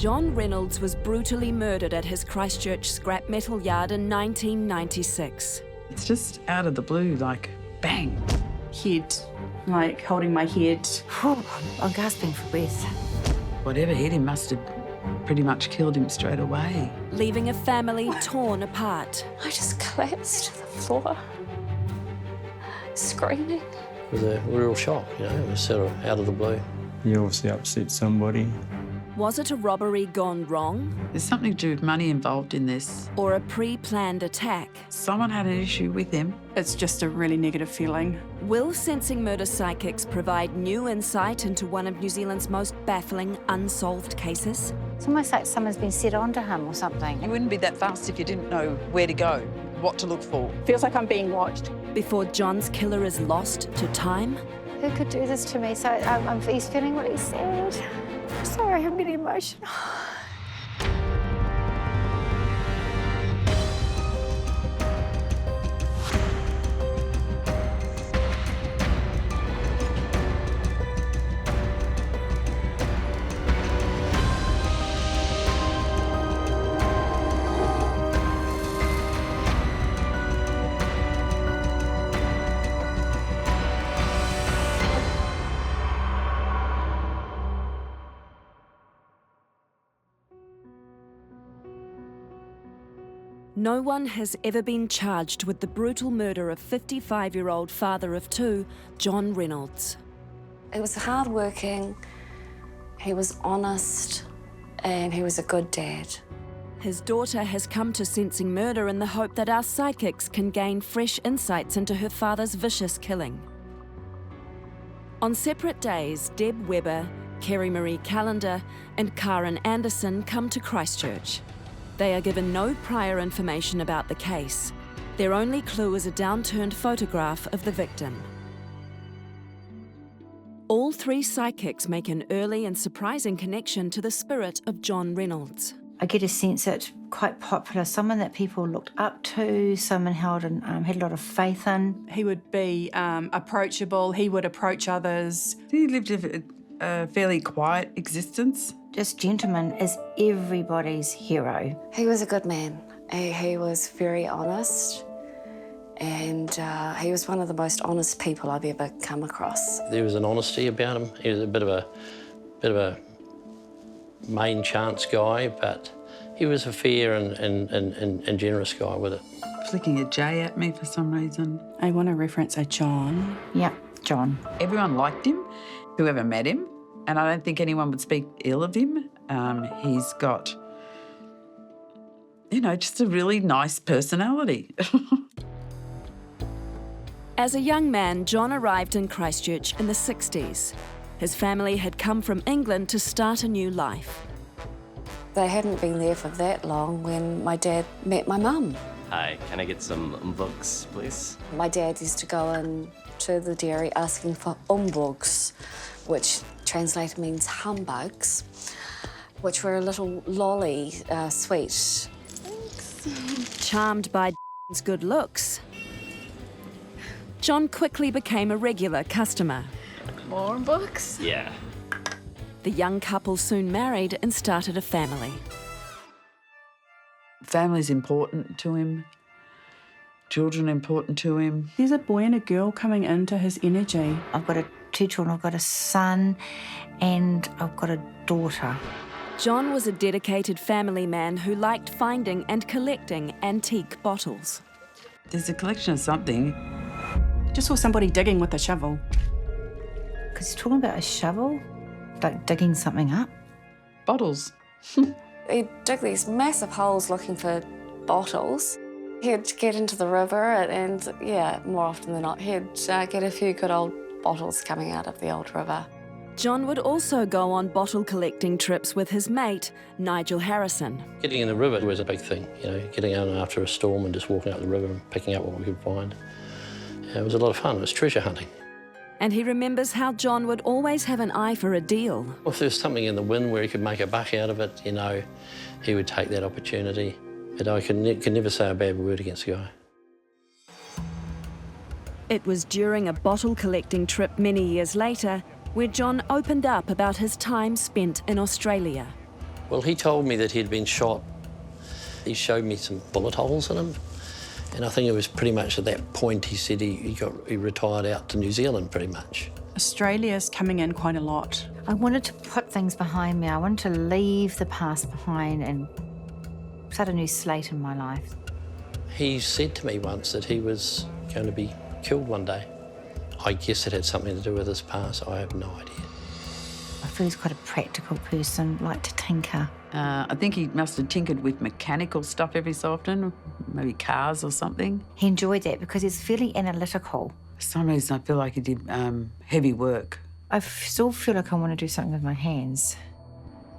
John Reynolds was brutally murdered at his Christchurch scrap metal yard in 1996. It's just out of the blue, like, bang. Head, like holding my head. I'm gasping for breath. Whatever hit him must have pretty much killed him straight away. Leaving a family torn apart. I just collapsed to the floor, screaming. It was a real shock, you know, it was sort of out of the blue. You obviously upset somebody. Was it a robbery gone wrong? There's something to do with money involved in this. Or a pre-planned attack? Someone had an issue with him. It's just a really negative feeling. Will Sensing Murder psychics provide new insight into one of New Zealand's most baffling unsolved cases? It's almost like someone's been set onto him or something. You wouldn't be that fast if you didn't know where to go, what to look for. Feels like I'm being watched. Before John's killer is lost to time? Who could do this to me? So he's feeling really sad. Sorry, I'm getting emotional. No one has ever been charged with the brutal murder of 55-year-old father of two, John Reynolds. He was hardworking, he was honest, and he was a good dad. His daughter has come to Sensing Murder in the hope that our psychics can gain fresh insights into her father's vicious killing. On separate days, Deb Webber, Kerry Marie Callender, and Karen Anderson come to Christchurch. They are given no prior information about the case. Their only clue is a downturned photograph of the victim. All three psychics make an early and surprising connection to the spirit of John Reynolds. I get a sense that quite popular, someone that people looked up to, someone held and had a lot of faith in. He would be approachable, he would approach others. He lived a fairly quiet existence. This gentleman is everybody's hero. He was a good man. He was very honest, and he was one of the most honest people I've ever come across. There was an honesty about him. He was a bit of a main chance guy, but he was a fair and generous guy with it. Flicking a J at me for some reason. I want to reference a John. Yeah, John. Everyone liked him, whoever met him, and I don't think anyone would speak ill of him. He's got, you know, just a really nice personality. As a young man, John arrived in Christchurch in the 60s. His family had come from England to start a new life. They hadn't been there for that long when my dad met my mum. Hi, can I get some books, please? My dad used to go into the dairy asking for umbugs, which translated means humbugs, which were a little lolly sweet. Charmed by John's good looks, John quickly became a regular customer. More books? Yeah. The young couple soon married and started a family. Family's important to him. Children important to him. There's a boy and a girl coming into his energy. I've got two children. I've got a son and I've got a daughter. John was a dedicated family man who liked finding and collecting antique bottles. There's a collection of something. Just saw somebody digging with a shovel. Because he's talking about a shovel, like digging something up. Bottles. He'd dig these massive holes looking for bottles. He'd get into the river and yeah, more often than not, he'd get a few good old bottles coming out of the old river. John would also go on bottle collecting trips with his mate, Nigel Harrison. Getting in the river was a big thing, you know, getting out after a storm and just walking up the river and picking up what we could find. Yeah, it was a lot of fun. It was treasure hunting. And he remembers how John would always have an eye for a deal. If there was something in the wind where he could make a buck out of it, you know, he would take that opportunity. But I could never say a bad word against the guy. It was during a bottle collecting trip many years later where John opened up about his time spent in Australia. Well, he told me that he'd been shot. He showed me some bullet holes in him. And I think it was pretty much at that point he said he retired out to New Zealand pretty much. Australia's coming in quite a lot. I wanted to put things behind me. I wanted to leave the past behind and start a new slate in my life. He said to me once that he was going to be killed one day. I guess it had something to do with his past. I have no idea. I feel he's quite a practical person, like to tinker. I think he must have tinkered with mechanical stuff every so often, maybe cars or something. He enjoyed that because he's fairly analytical. For some reason, I feel like he did heavy work. I still feel like I want to do something with my hands.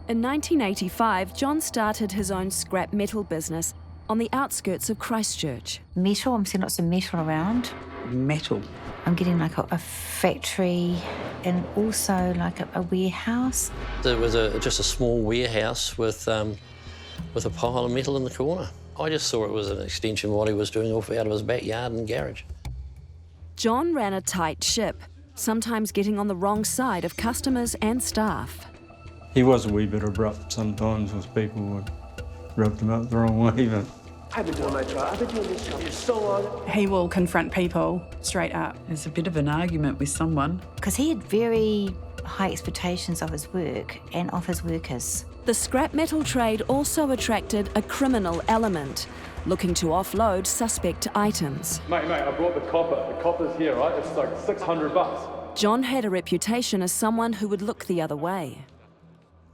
In 1985, John started his own scrap metal business on the outskirts of Christchurch. Metal, I'm seeing lots of metal around. Metal. I'm getting like a factory and also like a warehouse. There was just a small warehouse with a pile of metal in the corner. I just saw it was an extension of what he was doing off out of his backyard and garage. John ran a tight ship, sometimes getting on the wrong side of customers and staff. He was a wee bit abrupt sometimes with people would rub them up the wrong way, but I've been doing my job. I've been doing this job for so long. He will confront people straight up. There's a bit of an argument with someone. Because he had very high expectations of his work and of his workers. The scrap metal trade also attracted a criminal element, looking to offload suspect items. Mate, I brought the copper. The copper's here, right? It's like $600. John had a reputation as someone who would look the other way.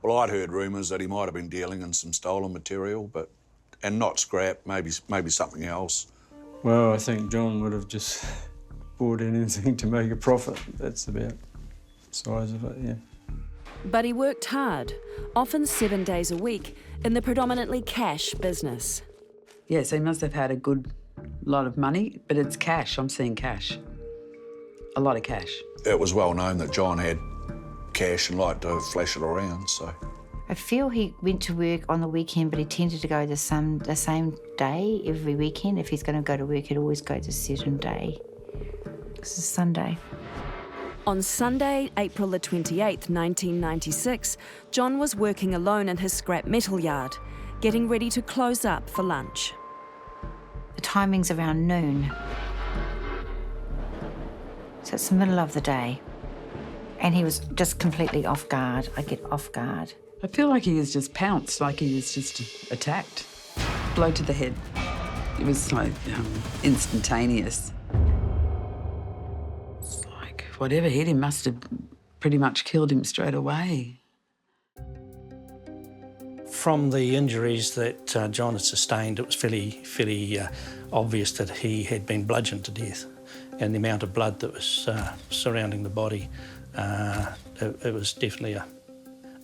Well, I'd heard rumours that he might have been dealing in some stolen material, and not scrap, maybe something else. well, I think John would have just bought anything to make a profit. That's about the size of it, yeah. But he worked hard, often 7 days a week, in the predominantly cash business. Yeah, so he must have had a good lot of money, but it's cash. I'm seeing cash. A lot of cash. It was well known that John had cash and liked to flash it around, so. I feel he went to work on the weekend, but he tended to go the same day every weekend. If he's going to go to work, he'd always go to a certain day. This is Sunday. On Sunday, April the 28th, 1996, John was working alone in his scrap metal yard, getting ready to close up for lunch. The timing's around noon. So it's the middle of the day. And he was just completely off guard. I get off guard. I feel like he was just pounced, like he was just attacked. Blow to the head. It was like instantaneous. It's like whatever hit him must have pretty much killed him straight away. From the injuries that John had sustained, it was fairly obvious that he had been bludgeoned to death. And the amount of blood that was surrounding the body, it was definitely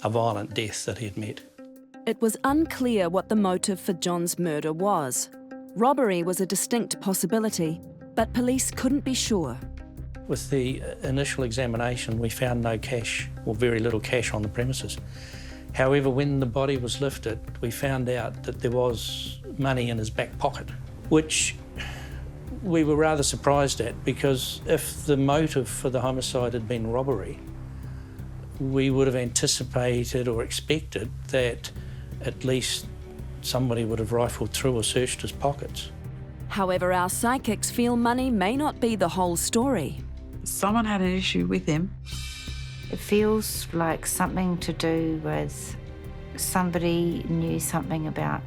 a violent death that he had met. It was unclear what the motive for John's murder was. Robbery was a distinct possibility, but police couldn't be sure. With the initial examination, we found no cash, or very little cash on the premises. However, when the body was lifted, we found out that there was money in his back pocket, which we were rather surprised at, because if the motive for the homicide had been robbery, we would have anticipated or expected that at least somebody would have rifled through or searched his pockets. However, our psychics feel money may not be the whole story. Someone had an issue with him. It feels like something to do with somebody knew something about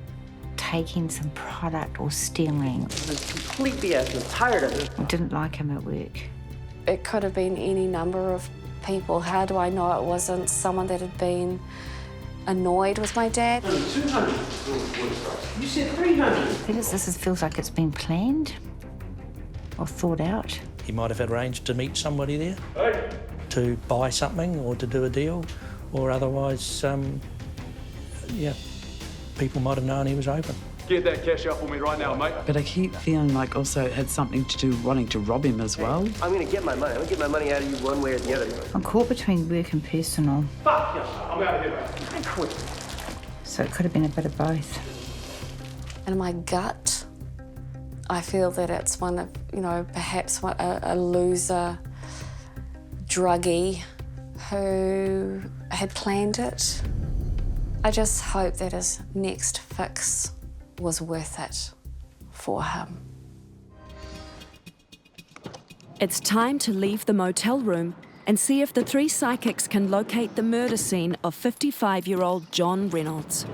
taking some product or stealing. Complete BS. I'm tired of it. I didn't like him at work. It could have been any number of people. How do I know it wasn't someone that had been annoyed with my dad? 200. You said 300. This feels like it's been planned or thought out. He might have arranged to meet somebody there to buy something or to do a deal, or otherwise, people might have known he was open. Get that cash out for me right now, mate. But I keep feeling like also it had something to do wanting to rob him as well. I'm going to get my money. I'm going to get my money out of you one way or the other. I'm caught between work and personal. Fuck you. I'm out of here, mate. I quit. So it could have been a bit of both. In my gut, I feel that it's one of, perhaps a loser druggie who had planned it. I just hope that his next fix was worth it for him. It's time to leave the motel room and see if the three psychics can locate the murder scene of 55-year-old John Reynolds.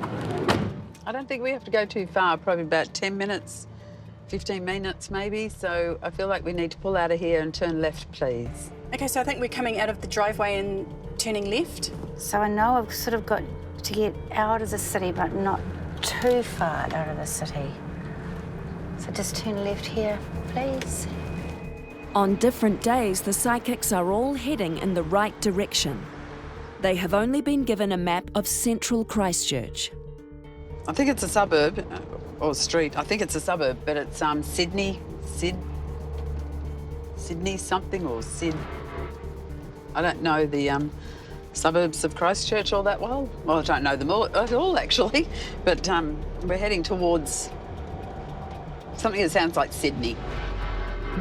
I don't think we have to go too far, probably about 10 minutes, 15 minutes maybe, so I feel like we need to pull out of here and turn left, please. Okay, so I think we're coming out of the driveway and turning left. So I know I've sort of got to get out of the city, but not too far out of the city. So just turn left here, please. On different days, the psychics are all heading in the right direction. They have only been given a map of central Christchurch. I think it's a suburb, or street. I think it's a suburb, but it's Sydney something, or Sid. I don't know the suburbs of Christchurch all that well. Well, I don't know them all at all, actually. But we're heading towards something that sounds like Sydney.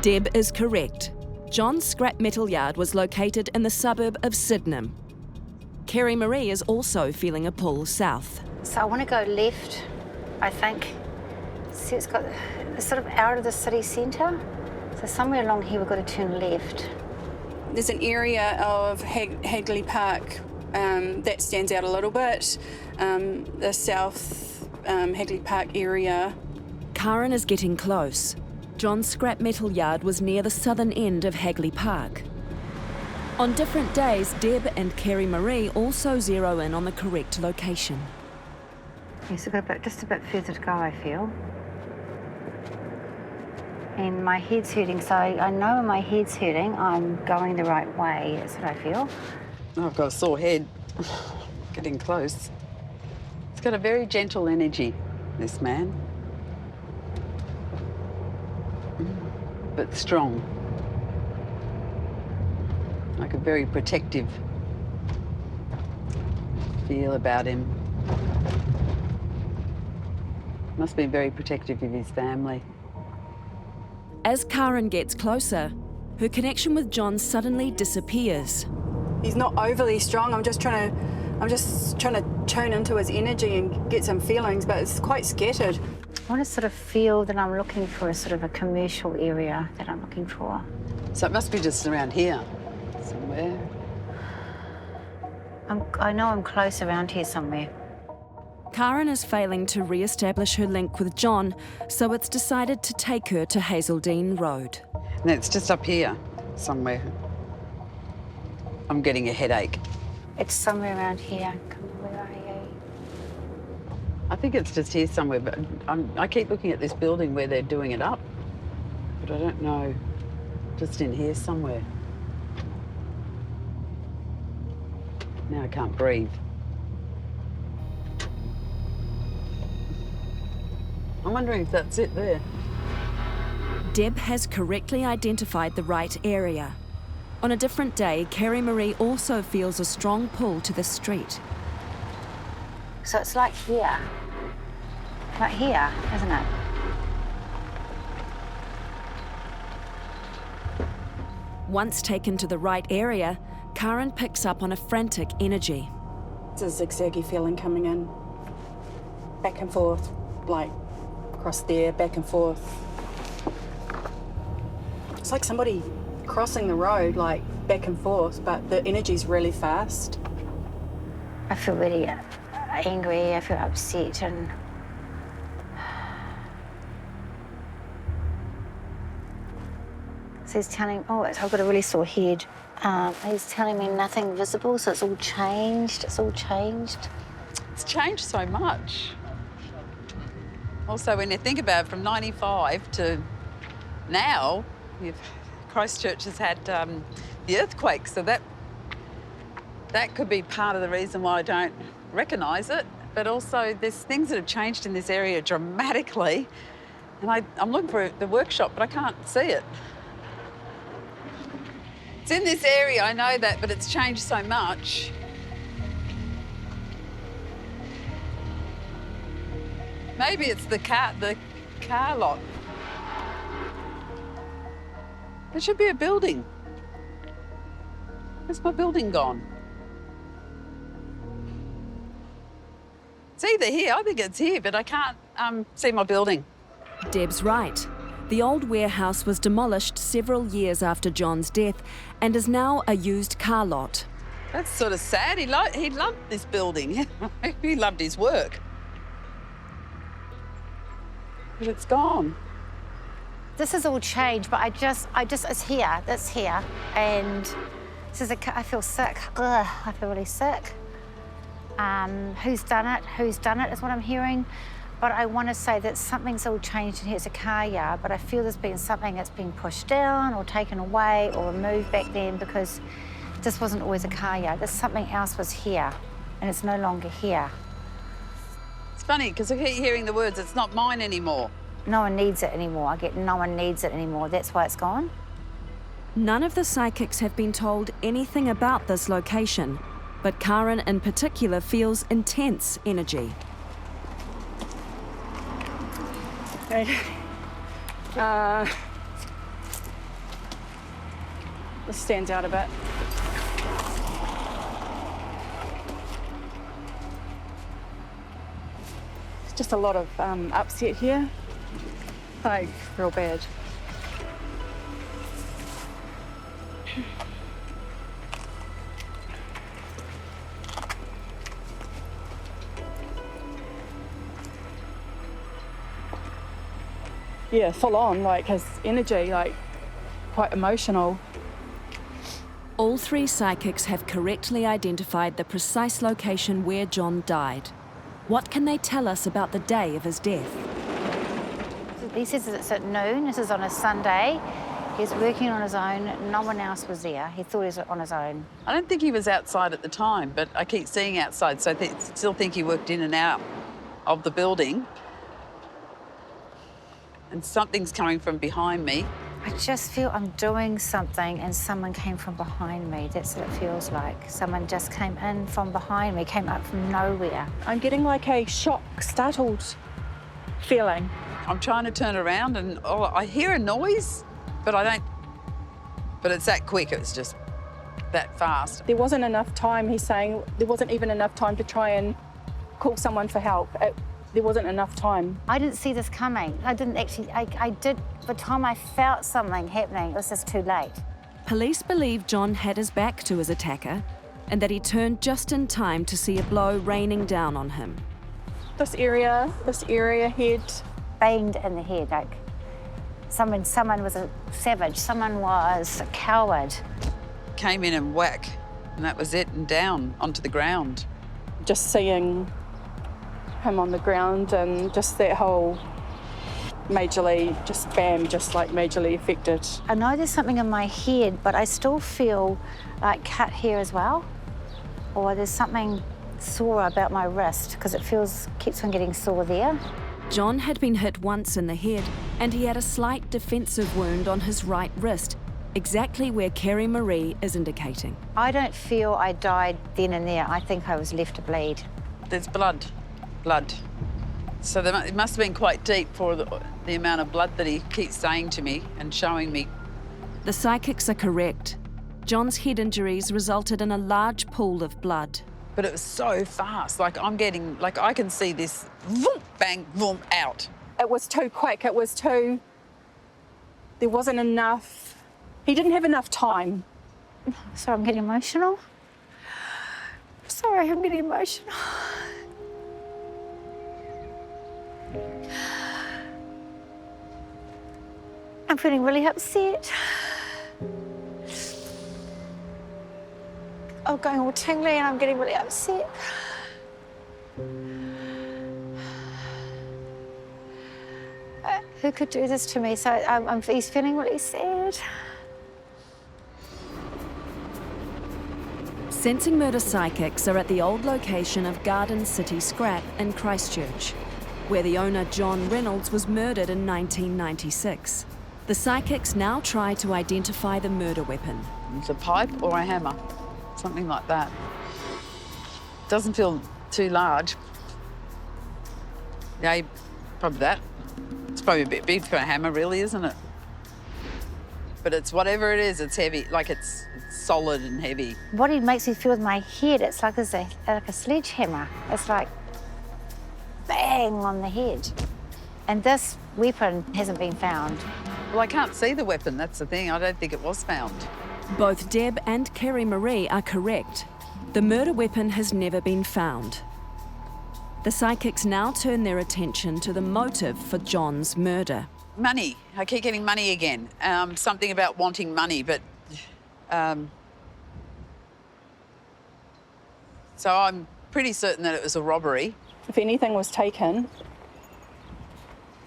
Deb is correct. John's scrap metal yard was located in the suburb of Sydenham. Kerry Marie is also feeling a pull south. So I want to go left, I think. See, it's got sort of out of the city centre. So somewhere along here we've got to turn left. There's an area of Hagley Park that stands out a little bit. The South Hagley Park area. Karen is getting close. John's scrap metal yard was near the southern end of Hagley Park. On different days, Deb and Kerry Marie also zero in on the correct location. Yes, I've got just a bit further to go, I feel. And my head's hurting, so I know when my head's hurting, I'm going the right way. That's what I feel. Oh, I've got a sore head. Getting close. It's got a very gentle energy, this man. But strong. Like a very protective feel about him. Must be very protective of his family. As Karen gets closer, her connection with John suddenly disappears. He's not overly strong. I'm just trying to tune into his energy and get some feelings, but it's quite scattered. I want to sort of feel that I'm looking for a sort of a commercial area that I'm looking for. So it must be just around here, somewhere. I know I'm close around here somewhere. Karen is failing to re-establish her link with John, so it's decided to take her to Hazeldean Road. And it's just up here, somewhere. I'm getting a headache. It's somewhere around here. Where are you? I think it's just here somewhere, but I keep looking at this building where they're doing it up, but I don't know. Just in here somewhere. Now I can't breathe. I'm wondering if that's it there. Deb has correctly identified the right area. On a different day, Kerry Marie also feels a strong pull to the street. So it's like here. Right here, isn't it? Once taken to the right area, Karen picks up on a frantic energy. It's a zigzaggy feeling coming in. Back and forth, like across there, back and forth. It's like somebody crossing the road, like back and forth, but the energy's really fast. I feel really angry, I feel upset, and so he's telling, I've got a really sore head. He's telling me nothing visible, so it's all changed. It's all changed. It's changed so much. Also, when you think about it, from 95 to now, Christchurch has had the earthquake, so that could be part of the reason why I don't recognise it. But also, there's things that have changed in this area dramatically, and I'm looking for the workshop, but I can't see it. It's in this area, I know that, but it's changed so much. Maybe it's the car lot. There should be a building. Where's my building gone? It's either here, I think it's here, but I can't see my building. Deb's right. The old warehouse was demolished several years after John's death and is now a used car lot. That's sort of sad. He loved this building. He loved his work. But it's gone. This has all changed, but it's here, that's here. And this is I feel sick. Ugh, I feel really sick. Who's done it? Who's done it is what I'm hearing. But I want to say that something's all changed in here. It's a car yard, but I feel there's been something that's been pushed down or taken away or removed back then because this wasn't always a car yard. There's something else was here, and it's no longer here. It's funny, because I keep hearing the words, it's not mine anymore. No one needs it anymore. I get no one needs it anymore. That's why it's gone. None of the psychics have been told anything about this location, but Karen in particular feels intense energy. Okay. This stands out a bit. It's just a lot of upset here. Like, real bad. Yeah, full on, like his energy, like quite emotional. All three psychics have correctly identified the precise location where John died. What can they tell us about the day of his death? He says it's at noon. This is on a Sunday. He's working on his own. No one else was there. He thought he was on his own. I don't think he was outside at the time, but I keep seeing outside, so I still think he worked in and out of the building. And something's coming from behind me. I just feel I'm doing something and someone came from behind me. That's what it feels like. Someone just came in from behind me, came up from nowhere. I'm getting like a shock, startled feeling. I'm trying to turn around and I hear a noise, but I don't. But it's that quick, it's just that fast. There wasn't enough time, he's saying, there wasn't even enough time to try and call someone for help. There wasn't enough time. I didn't see this coming. I didn't actually, I did, by the time I felt something happening, it was just too late. Police believe John had his back to his attacker and that he turned just in time to see a blow raining down on him. This area, head. Banged in the head, like someone was a savage, someone was a coward. Came in and whack, and that was it, and down onto the ground. Just seeing him on the ground and just that whole majorly, just bam, just like majorly affected. I know there's something in my head, but I still feel like cut here as well. Or there's something sore about my wrist because it keeps on getting sore there. John had been hit once in the head and he had a slight defensive wound on his right wrist, exactly where Kerry Marie is indicating. I don't feel I died then and there. I think I was left to bleed. There's blood. So it must have been quite deep for the amount of blood that he keeps saying to me and showing me. The psychics are correct. John's head injuries resulted in a large pool of blood. But it was so fast, like I can see this, vroom, bang, vroom, out. It was too quick, there wasn't enough, he didn't have enough time. Sorry, I'm getting emotional. Sorry, I'm getting emotional. I'm feeling really upset. I'm going all tingly and I'm getting really upset. Who could do this to me? So he's feeling really sad. Sensing Murder psychics are at the old location of Garden City Scrap in Christchurch, where the owner John Reynolds was murdered in 1996. The psychics now try to identify the murder weapon. It's a pipe or a hammer. Something like that. Doesn't feel too large. Yeah, probably that. It's probably a bit big for a hammer, really, isn't it? But it's whatever it is, it's heavy, like it's solid and heavy. What it makes me feel with my head, it's like a sledgehammer. It's like bang on the head. And this weapon hasn't been found. Well, I can't see the weapon, that's the thing. I don't think it was found. Both Deb and Kerry Marie are correct. The murder weapon has never been found. The psychics now turn their attention to the motive for John's murder. Money. I keep getting money again. Something about wanting money, but... So I'm pretty certain that it was a robbery. If anything was taken,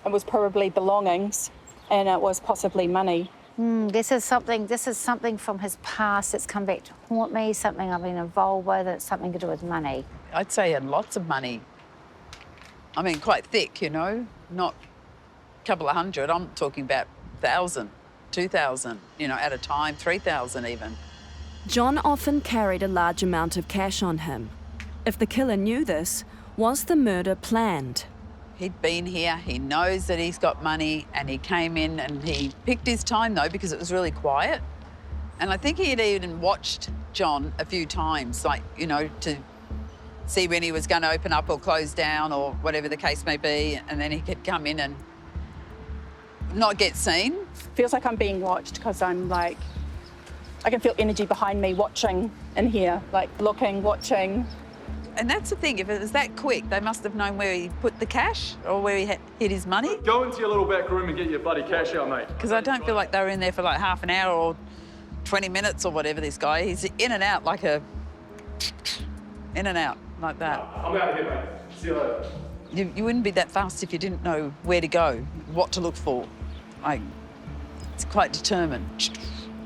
it was probably belongings and it was possibly money. This is something from his past that's come back to haunt me, something I've been involved with, it's something to do with money. I'd say he had lots of money. I mean, quite thick, you know, not a couple of hundred. I'm talking about 1,000, 2,000, you know, at a time, 3,000 even. John often carried a large amount of cash on him. If the killer knew this, was the murder planned? He'd been here, he knows that he's got money, and he came in and he picked his time though because it was really quiet. And I think he had even watched John a few times, like, you know, to see when he was going to open up or close down or whatever the case may be, and then he could come in and not get seen. Feels like I'm being watched because I'm like, I can feel energy behind me watching in here, like looking, watching. And that's the thing, if it was that quick, they must have known where he put the cash or where he hid his money. Go into your little back room and get your bloody cash out, mate. Because I don't feel like they were in there for like half an hour or 20 minutes or whatever, this guy. He's in and out like a... in and out like that. I'm out of here, mate. See you later. You wouldn't be that fast if you didn't know where to go, what to look for. Like, it's quite determined.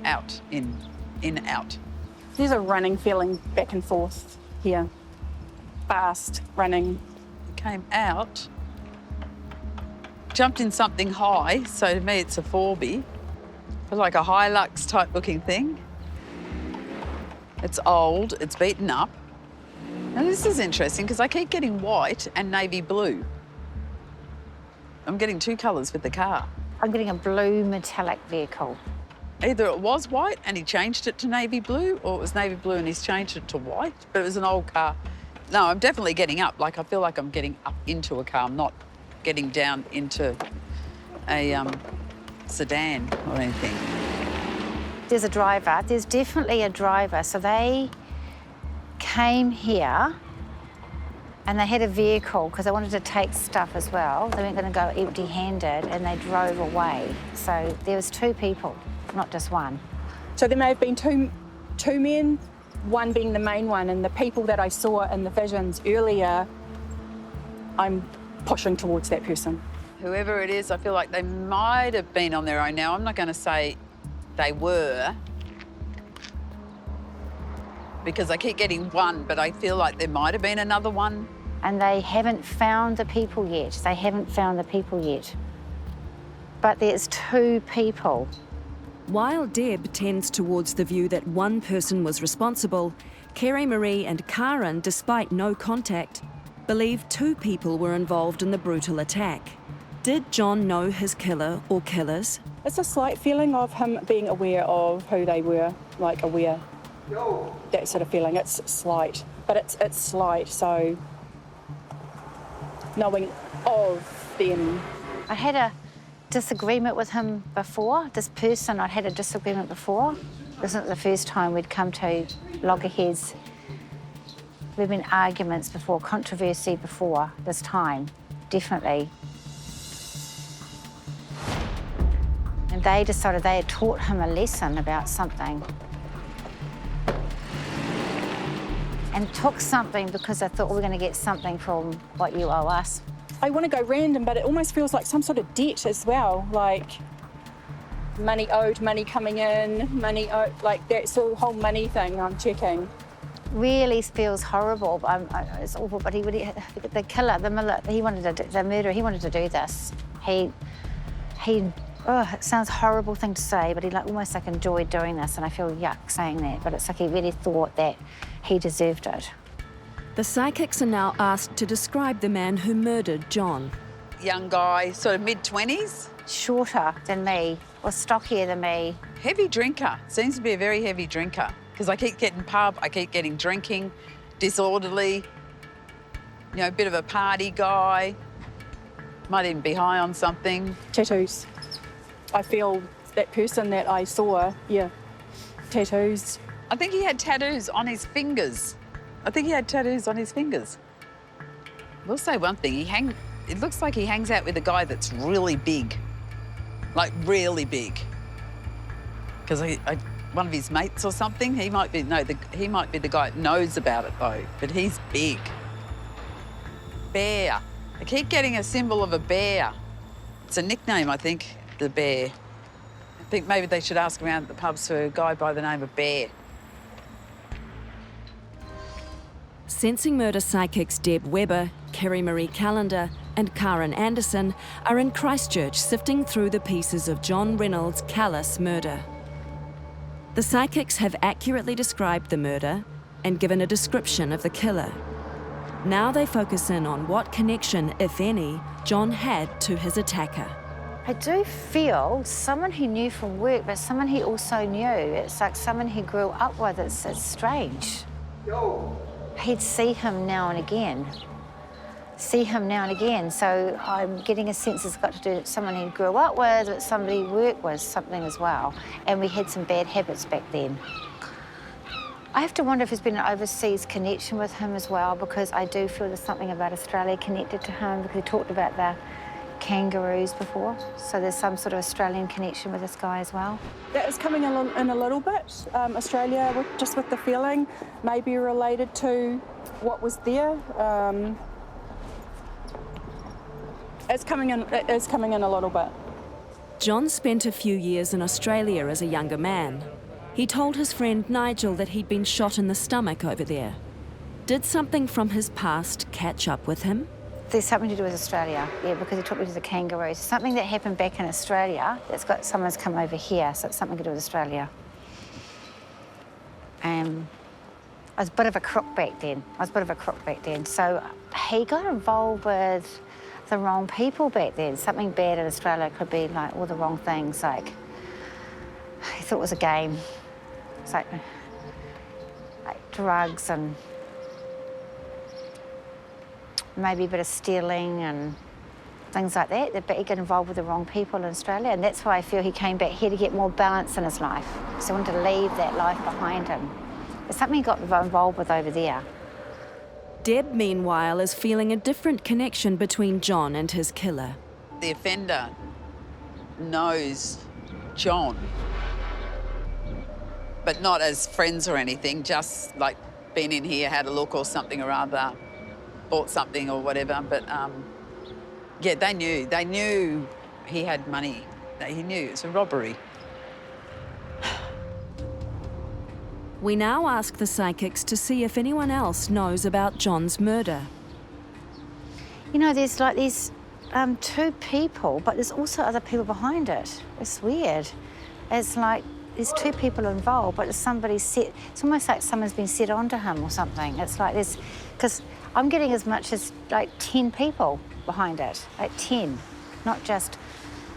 Out, in, out. There's a running feeling back and forth here. Fast running. Came out, jumped in something high, so to me it's a 4B, like a Hilux type looking thing. It's old, it's beaten up. Now this is interesting because I keep getting white and navy blue. I'm getting two colours with the car. I'm getting a blue metallic vehicle. Either it was white and he changed it to navy blue, or it was navy blue and he's changed it to white, but it was an old car. No, I'm definitely getting up. Like, I feel like I'm getting up into a car. I'm not getting down into a sedan or anything. There's a driver. There's definitely a driver. So they came here and they had a vehicle because they wanted to take stuff as well. They weren't going to go empty-handed and they drove away. So there was two people, not just one. So there may have been two men, one being the main one, and the people that I saw in the visions earlier, I'm pushing towards that person. Whoever it is, I feel like they might have been on their own now. I'm not going to say they were, because I keep getting one, but I feel like there might have been another one. And they haven't found the people yet. They haven't found the people yet. But there's two people. While Deb tends towards the view that one person was responsible, Kerry Marie and Karen, despite no contact, believe two people were involved in the brutal attack. Did John know his killer or killers? It's a slight feeling of him being aware of who they were, like aware. That sort of feeling. It's slight, but it's slight, so knowing of them. I had a disagreement with him before. This person, I'd had a disagreement before. This isn't the first time we'd come to loggerheads. There've been arguments before, controversy before this time, definitely. And they decided they had taught him a lesson about something. And took something because I thought we're going to get something from what you owe us. I want to go random, but it almost feels like some sort of debt as well, like money owed, money coming in, money owed, like that sort of whole money thing I'm checking. Really feels horrible. It's awful, but the killer, the murderer, he wanted to do this. It sounds a horrible thing to say, but he almost enjoyed doing this, and I feel yuck saying that, but it's like he really thought that he deserved it. The psychics are now asked to describe the man who murdered John. Young guy, sort of mid-20s. Shorter than me, or stockier than me. Heavy drinker, seems to be a very heavy drinker, because I keep getting pub, I keep getting drinking, disorderly, you know, a bit of a party guy. Might even be high on something. Tattoos. I feel that person that I saw, yeah, tattoos. I think he had tattoos on his fingers. I think he had tattoos on his fingers. We'll say one thing, it looks like he hangs out with a guy that's really big. Like really big. Because one of his mates or something, he might be the guy that knows about it though, but he's big. Bear. I keep getting a symbol of a bear. It's a nickname, I think, the bear. I think maybe they should ask around at the pubs for a guy by the name of Bear. Sensing murder psychics Deb Webber, Kerry Marie Callender and Karen Anderson are in Christchurch sifting through the pieces of John Reynolds' callous murder. The psychics have accurately described the murder and given a description of the killer. Now they focus in on what connection, if any, John had to his attacker. I do feel someone he knew from work, but someone he also knew. It's like someone he grew up with. It's strange. He'd see him now and again. So I'm getting a sense it's got to do with someone he grew up with, but somebody he worked with, something as well. And we had some bad habits back then. I have to wonder if there's been an overseas connection with him as well, because I do feel there's something about Australia connected to him, because he talked about the kangaroos before. So there's some sort of Australian connection with this guy as well. That was coming in a little bit. Australia, just with the feeling, maybe related to what was there. It is coming in a little bit. John spent a few years in Australia as a younger man. He told his friend Nigel that he'd been shot in the stomach over there. Did something from his past catch up with him? There's something to do with Australia, yeah, because he took me to the kangaroos. Something that happened back in Australia that's got someone's come over here, so it's something to do with Australia. I was a bit of a crook back then. So he got involved with the wrong people back then. Something bad in Australia could be like all the wrong things, like he thought it was a game. It's like drugs and maybe a bit of stealing and things like that. But he got involved with the wrong people in Australia, and that's why I feel he came back here to get more balance in his life. So he wanted to leave that life behind him. There's something he got involved with over there. Deb, meanwhile, is feeling a different connection between John and his killer. The offender knows John, but not as friends or anything, just like been in here, had a look or something or other, bought something or whatever. But yeah, they knew he had money. He knew it was a robbery. We now ask the psychics to see if anyone else knows about John's murder. You know, there's like these two people, but there's also other people behind it. It's weird. It's like there's two people involved, but it's almost like someone's been set onto him or something. It's like this, because I'm getting as much as like 10 people behind it, like 10, not just,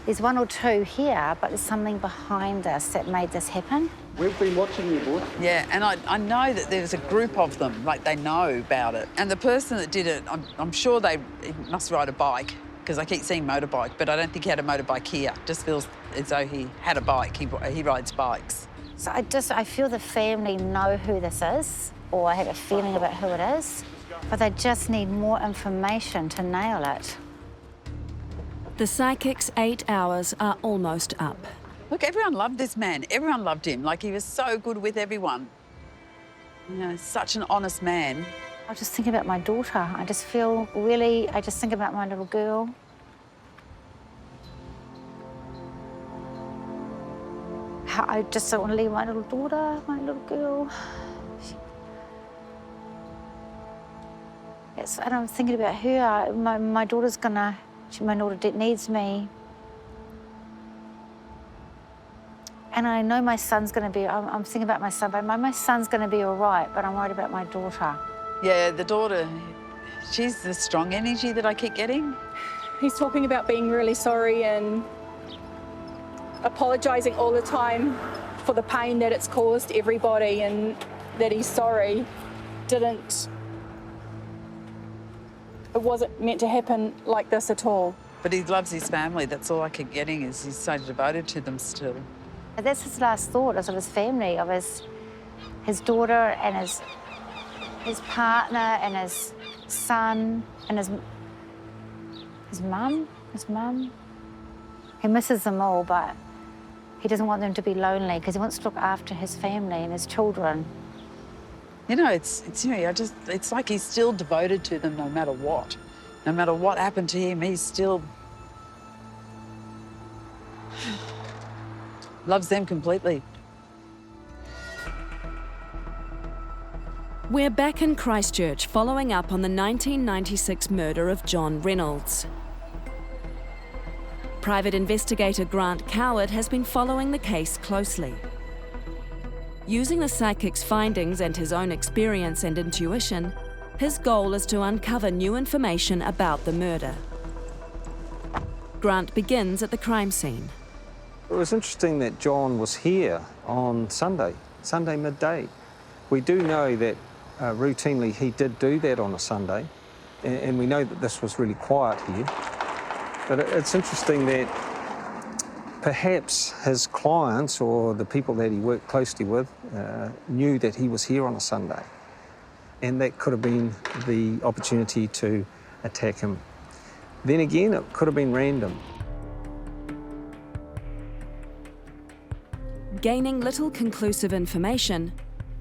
there's one or two here, but there's something behind this that made this happen. We've been watching you, boy. Yeah, and I know that there's a group of them, like they know about it. And the person that did it, I'm sure he must ride a bike, because I keep seeing motorbike, but I don't think he had a motorbike here. Just feels as though he had a bike. He rides bikes. So I feel the family know who this is, or I have a feeling about who it is, but they just need more information to nail it. The psychics' 8 hours are almost up. Look, everyone loved this man. Everyone loved him. Like, he was so good with everyone. You know, such an honest man. I was just thinking about my daughter. I just think about my little girl. I just don't want to leave my little daughter, my little girl. And I'm thinking about her. My daughter's my daughter needs me. And I know my son's going to be, I'm thinking about my son, but my son's going to be all right, but I'm worried about my daughter. Yeah, the daughter, she's the strong energy that I keep getting. He's talking about being really sorry and apologising all the time for the pain that it's caused everybody, and that he's sorry. It wasn't meant to happen like this at all. But he loves his family. That's all I keep getting, is he's so devoted to them still. That's his last thought, is of his family, of his daughter and his partner and his son and his mum. He misses them all, but he doesn't want them to be lonely because he wants to look after his family and his children. You know, it's like he's still devoted to them no matter what. No matter what happened to him, he's still loves them completely. We're back in Christchurch following up on the 1996 murder of John Reynolds. Private investigator Grant Coward has been following the case closely. Using the psychic's findings and his own experience and intuition, his goal is to uncover new information about the murder. Grant begins at the crime scene. It was interesting that John was here on Sunday midday. We do know that routinely he did do that on a Sunday, and we know that this was really quiet here. But it's interesting that perhaps his clients or the people that he worked closely with knew that he was here on a Sunday, and that could have been the opportunity to attack him. Then again, it could have been random. Gaining little conclusive information,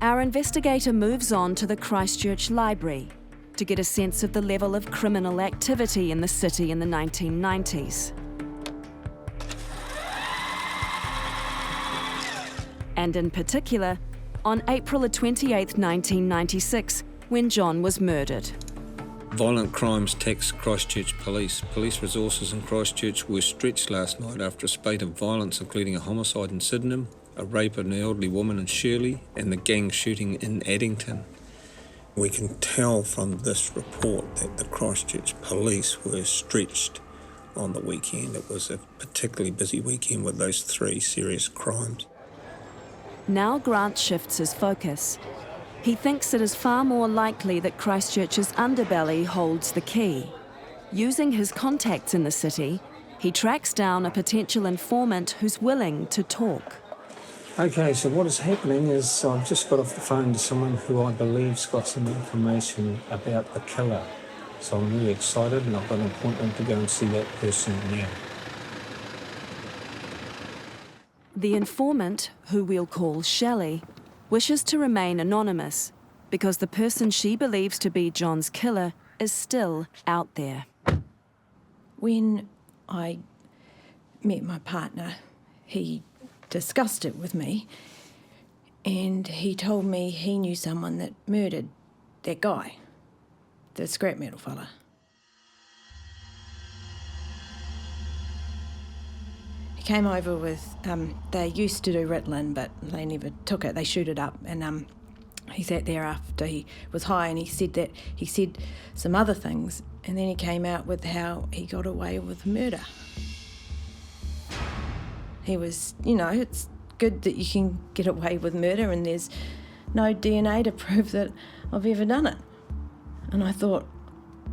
our investigator moves on to the Christchurch Library to get a sense of the level of criminal activity in the city in the 1990s. And in particular, on April 28, 1996, when John was murdered. Violent crimes taxed Christchurch Police. Police resources in Christchurch were stretched last night after a spate of violence, including a homicide in Sydenham, a rape of an elderly woman in Shirley, and the gang shooting in Addington. We can tell from this report that the Christchurch Police were stretched on the weekend. It was a particularly busy weekend with those 3 serious crimes. Now Grant shifts his focus. He thinks it is far more likely that Christchurch's underbelly holds the key. Using his contacts in the city, he tracks down a potential informant who's willing to talk. Okay, so what is happening is I've just got off the phone to someone who I believe's got some information about the killer. So I'm really excited, and I've got an appointment to go and see that person now. The informant, who we'll call Shelley, wishes to remain anonymous because the person she believes to be John's killer is still out there. When I met my partner, he discussed it with me, and he told me he knew someone that murdered that guy, the scrap metal fella. He came over with, they used to do Ritalin, but they never took it. They shoot it up, and he sat there after he was high, and he said some other things, and then he came out with how he got away with murder. He was, it's good that you can get away with murder and there's no DNA to prove that I've ever done it. And I thought,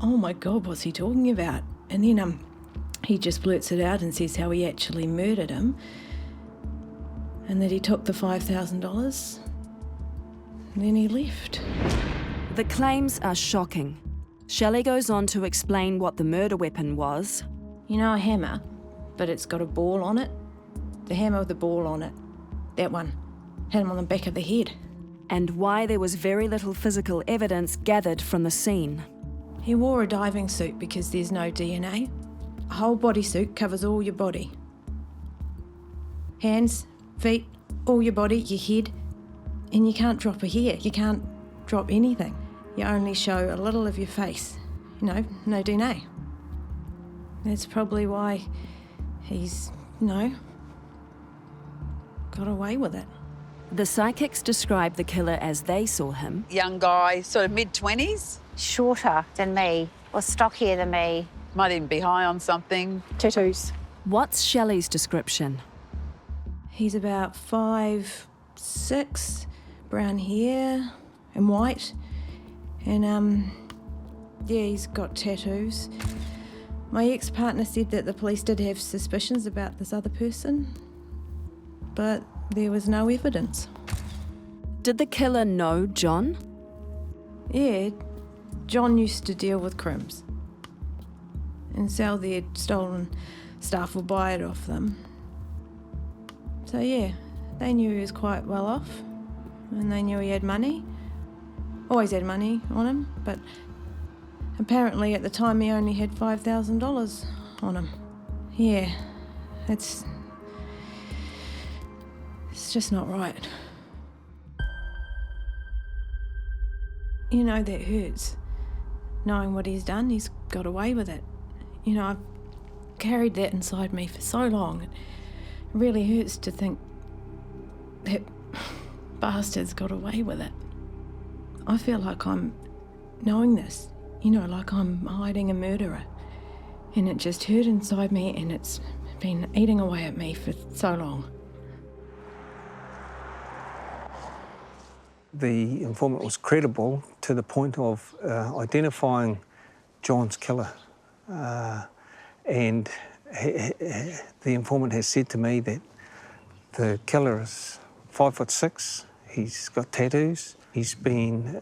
oh my God, what's he talking about? And then he just blurts it out and says how he actually murdered him and that he took the $5,000 and then he left. The claims are shocking. Shelley goes on to explain what the murder weapon was. You know a hammer, but it's got a ball on it? The hammer with the ball on it, that one, had him on the back of the head. And why there was very little physical evidence gathered from the scene. He wore a diving suit because there's no DNA. A whole bodysuit covers all your body. Hands, feet, all your body, your head, and you can't drop a hair, you can't drop anything. You only show a little of your face, no DNA. That's probably why he's, got away with it. The psychics describe the killer as they saw him. Young guy, sort of mid-20s. Shorter than me, or stockier than me. Might even be high on something. Tattoos. What's Shelley's description? He's about 5'6", brown hair and white. And, he's got tattoos. My ex-partner said that the police did have suspicions about this other person, but there was no evidence. Did the killer know John? Yeah, John used to deal with crims and sell their stolen stuff or buy it off them. So yeah, they knew he was quite well off and they knew he had money. Always had money on him, but apparently at the time he only had $5,000 on him. Yeah, it's just not right. You know, that hurts. Knowing what he's done, he's got away with it. You know, I've carried that inside me for so long. It really hurts to think that bastard's got away with it. I feel like I'm knowing this, you know, like I'm hiding a murderer. And it just hurt inside me and it's been eating away at me for so long. The informant was credible to the point of identifying John's killer. And the informant has said to me that the killer is 5'6", he's got tattoos, he's been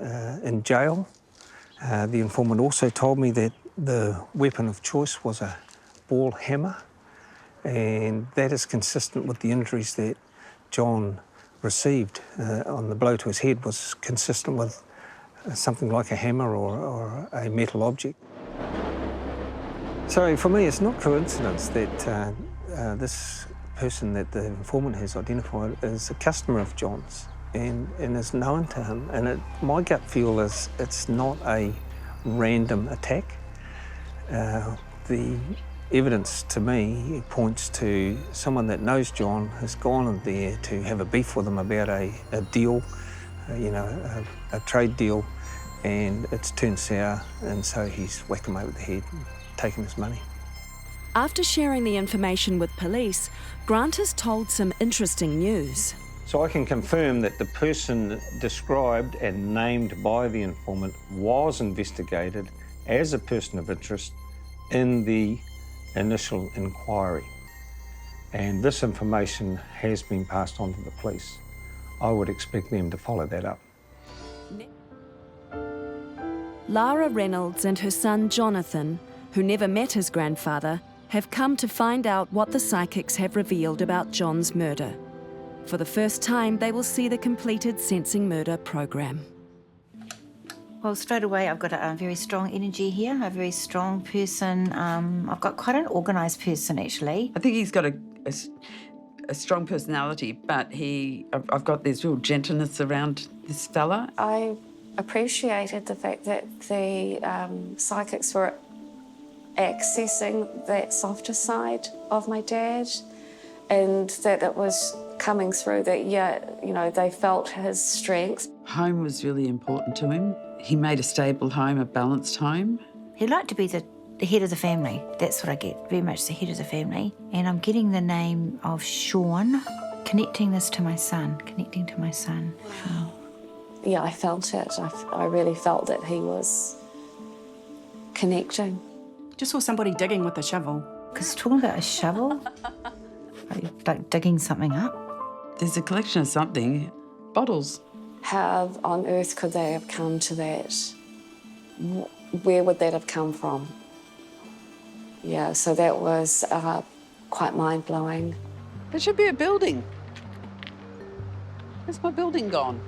in jail. The informant also told me that the weapon of choice was a ball hammer, and that is consistent with the injuries that John received on the blow to his head, was consistent with something like a hammer or a metal object. So for me, it's not coincidence that this person that the informant has identified is a customer of John's and is known to him. And my gut feel is it's not a random attack. The evidence to me points to someone that knows John has gone in there to have a beef with him about a deal, a trade deal, and it's turned sour, and so he's whacked him over the head and taken his money. After sharing the information with police, Grant is told some interesting news. So I can confirm that the person described and named by the informant was investigated as a person of interest in the initial inquiry. And this information has been passed on to the police. I would expect them to follow that up. Lara Reynolds and her son Jonathan, who never met his grandfather, have come to find out what the psychics have revealed about John's murder. For the first time, they will see the completed Sensing Murder program. Well, straight away, I've got a very strong energy here, a very strong person. I've got quite an organised person, actually. I think he's got a strong personality, but I've got this real gentleness around this fella. I appreciated the fact that the psychics were accessing that softer side of my dad, and that it was coming through that, they felt his strengths. Home was really important to him. He made a stable home, a balanced home. He'd like to be the head of the family. That's what I get, very much the head of the family. And I'm getting the name of Sean, connecting this to my son, Wow. Yeah, I felt it. I really felt that he was connecting. Just saw somebody digging with a shovel. Because talking about a shovel, like digging something up. There's a collection of something, bottles. How on earth could they have come to that? Where would that have come from? Yeah, so that was quite mind-blowing. There should be a building. Where's my building gone?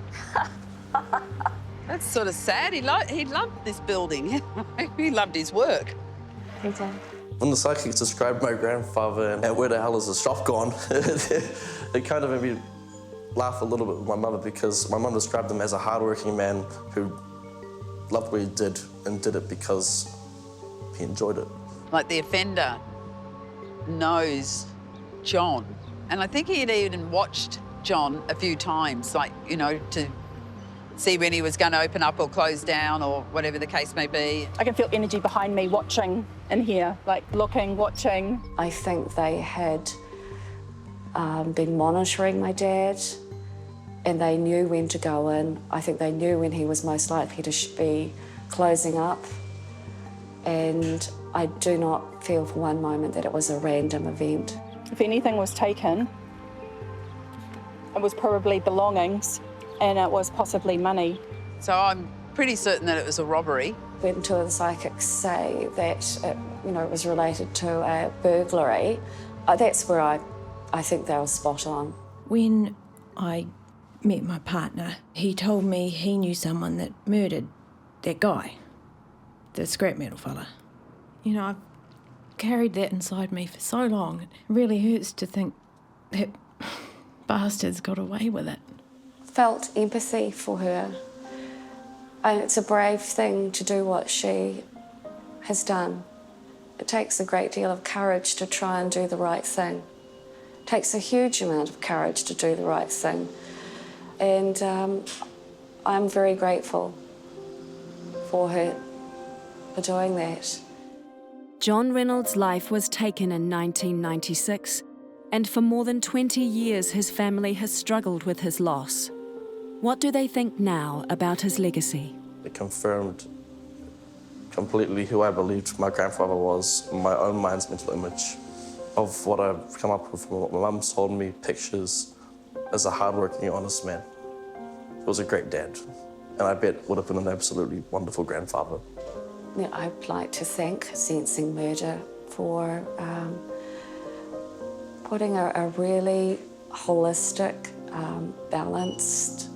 That's sort of sad. He loved this building. He loved his work. He did. When the psychics described my grandfather and where the hell is the shop gone, it kind of made me laugh a little bit with my mother, because my mum described him as a hard-working man who loved what he did and did it because he enjoyed it. Like the offender knows John, and I think he had even watched John a few times, to see when he was going to open up or close down or whatever the case may be. I can feel energy behind me watching in here, like looking, watching. I think they had been monitoring my dad, and they knew when to go in. I think they knew when he was most likely to be closing up. And I do not feel for one moment that it was a random event. If anything was taken, it was probably belongings and it was possibly money. So I'm pretty certain that it was a robbery. When two of the psychics say that it, it was related to a burglary, that's where I think they were spot on. When I met my partner, he told me he knew someone that murdered that guy, the scrap metal fella. I've carried that inside me for so long. It really hurts to think that bastards got away with it. Felt empathy for her. And it's a brave thing to do what she has done. It takes a great deal of courage to try and do the right thing. It takes a huge amount of courage to do the right thing. And I'm very grateful for her for doing that. John Reynolds' life was taken in 1996, and for more than 20 years his family has struggled with his loss. What do they think now about his legacy? It confirmed completely who I believed my grandfather was, in my own mind's mental image of what I've come up with from what my mum told me, pictures, as a hardworking, honest man. He was a great dad, and I bet would have been an absolutely wonderful grandfather. I'd like to thank Sensing Murder for putting a really holistic, balanced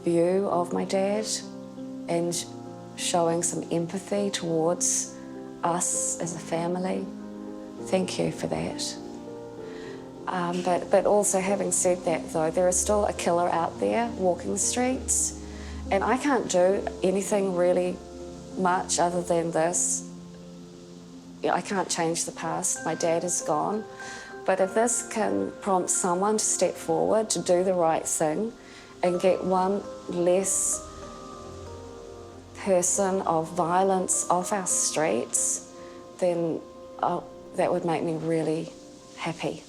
view of my dad and showing some empathy towards us as a family. Thank you for that. But also, having said that, though, there is still a killer out there walking the streets, and I can't do anything really much other than this. I can't change the past. My dad is gone. But if this can prompt someone to step forward, to do the right thing, and get one less person of violence off our streets, then that would make me really happy.